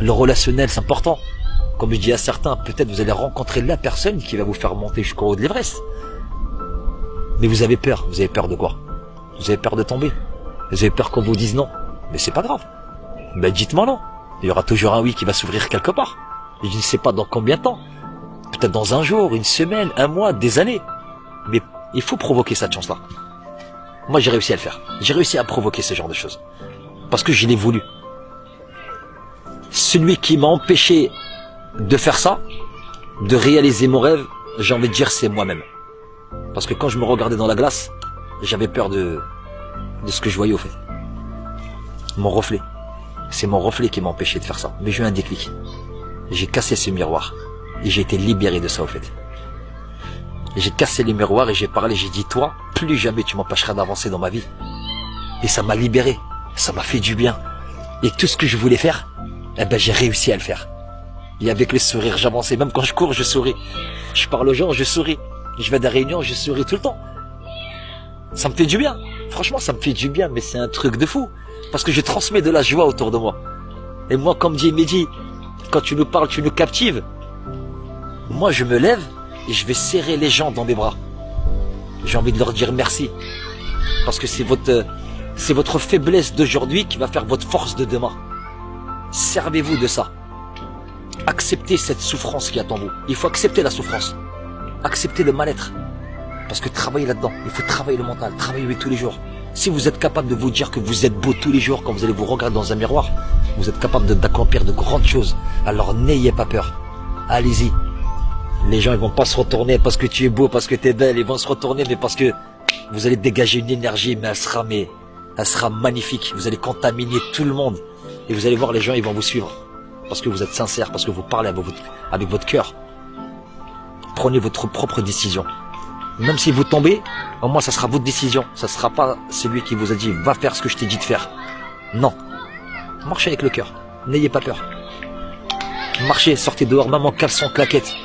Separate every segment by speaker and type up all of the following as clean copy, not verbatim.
Speaker 1: Le relationnel, c'est important. Comme je dis à certains, peut-être vous allez rencontrer la personne qui va vous faire monter jusqu'au haut de l'Everest. Mais vous avez peur. Vous avez peur de quoi? Vous avez peur de tomber. Vous avez peur qu'on vous dise non. Mais c'est pas grave. Ben dites-moi non. Il y aura toujours un oui qui va s'ouvrir quelque part. Et je ne sais pas dans combien de temps. Peut-être dans un jour, une semaine, un mois, des années. Mais il faut provoquer cette chance-là. Moi, j'ai réussi à le faire. J'ai réussi à provoquer ce genre de choses. Parce que je l'ai voulu. Celui qui m'a empêché de faire ça, de réaliser mon rêve, j'ai envie de dire c'est moi-même. Parce que quand je me regardais dans la glace, j'avais peur de ce que je voyais au fait. Mon reflet. C'est mon reflet qui m'a empêché de faire ça. Mais j'ai eu un déclic. J'ai cassé ce miroir. Et j'ai été libéré de ça au fait. J'ai cassé les miroirs et j'ai parlé, j'ai dit toi, plus jamais tu m'empêcheras d'avancer dans ma vie. Et ça m'a libéré. Ça m'a fait du bien. Et tout ce que je voulais faire, eh ben j'ai réussi à le faire. Et avec le sourire, j'avançais. Même quand je cours, je souris. Je parle aux gens, je souris. Je vais à des réunions, je souris tout le temps. Ça me fait du bien. Franchement, ça me fait du bien, mais c'est un truc de fou. Parce que je transmets de la joie autour de moi. Et moi, comme dit Mehdi, quand tu nous parles, tu nous captives. Moi, je me lève et je vais serrer les gens dans mes bras. J'ai envie de leur dire merci. Parce que c'est votre faiblesse d'aujourd'hui qui va faire votre force de demain. Servez-vous de ça. Acceptez cette souffrance qui attend vous. Il faut accepter la souffrance. Acceptez le mal-être. Parce que travaillez là-dedans. Il faut travailler le mental. Travailler tous les jours. Si vous êtes capable de vous dire que vous êtes beau tous les jours quand vous allez vous regarder dans un miroir, vous êtes capable d'accomplir de grandes choses. Alors n'ayez pas peur. Allez-y. Les gens ils vont pas se retourner parce que tu es beau, parce que tu es belle. Ils vont se retourner mais parce que vous allez dégager une énergie, mais elle sera magnifique. Vous allez contaminer tout le monde. Et vous allez voir les gens, ils vont vous suivre. Parce que vous êtes sincère, parce que vous parlez avec votre cœur. Prenez votre propre décision. Même si vous tombez, au moins ça sera votre décision. Ça ne sera pas celui qui vous a dit va faire ce que je t'ai dit de faire. Non. Marchez avec le cœur. N'ayez pas peur. Marchez, sortez dehors, même en caleçon, claquette.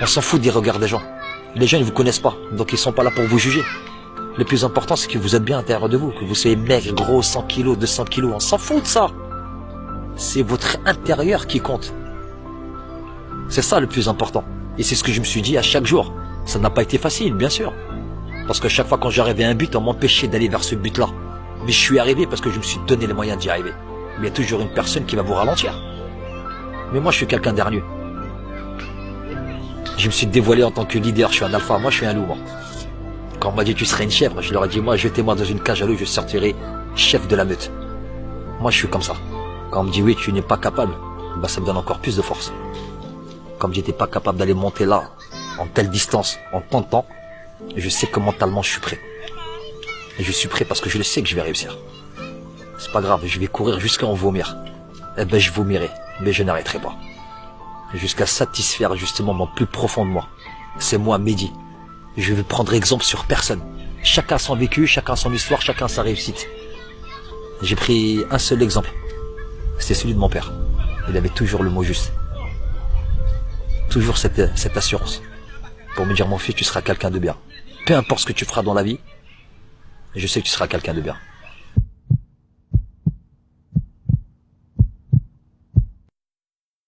Speaker 1: On s'en fout des regards des gens. Les gens ils vous connaissent pas, donc ils sont pas là pour vous juger. Le plus important c'est que vous êtes bien à l'intérieur de vous, que vous soyez maigre, gros, 100 kilos, 200 kilos, on s'en fout de ça. C'est votre intérieur qui compte. C'est ça le plus important. Et c'est ce que je me suis dit à chaque jour. Ça n'a pas été facile, bien sûr. Parce que chaque fois quand j'arrivais à un but, on m'empêchait d'aller vers ce but-là. Mais je suis arrivé parce que je me suis donné les moyens d'y arriver. Mais il y a toujours une personne qui va vous ralentir. Mais moi je suis quelqu'un d'hargneux. Je me suis dévoilé en tant que leader, je suis un alpha, moi je suis un loup. Moi. Quand on m'a dit tu serais une chèvre, je leur ai dit moi jetez-moi dans une cage à loup, je sortirai chef de la meute. Moi je suis comme ça. Quand on me dit oui tu n'es pas capable, bah ça me donne encore plus de force. Comme j'étais pas capable d'aller monter là, en telle distance, en tant de temps, je sais que mentalement je suis prêt. Et je suis prêt parce que je le sais que je vais réussir. C'est pas grave, je vais courir jusqu'à en vomir. Eh ben je vomirai, mais je n'arrêterai pas. Jusqu'à satisfaire justement mon plus profond de moi. C'est moi, Mehdi. Je vais prendre exemple sur personne. Chacun son vécu, chacun son histoire, chacun sa réussite. J'ai pris un seul exemple. C'était celui de mon père. Il avait toujours le mot juste. Toujours cette assurance. Pour me dire, mon fils, tu seras quelqu'un de bien. Peu importe ce que tu feras dans la vie, je sais que tu seras quelqu'un de bien.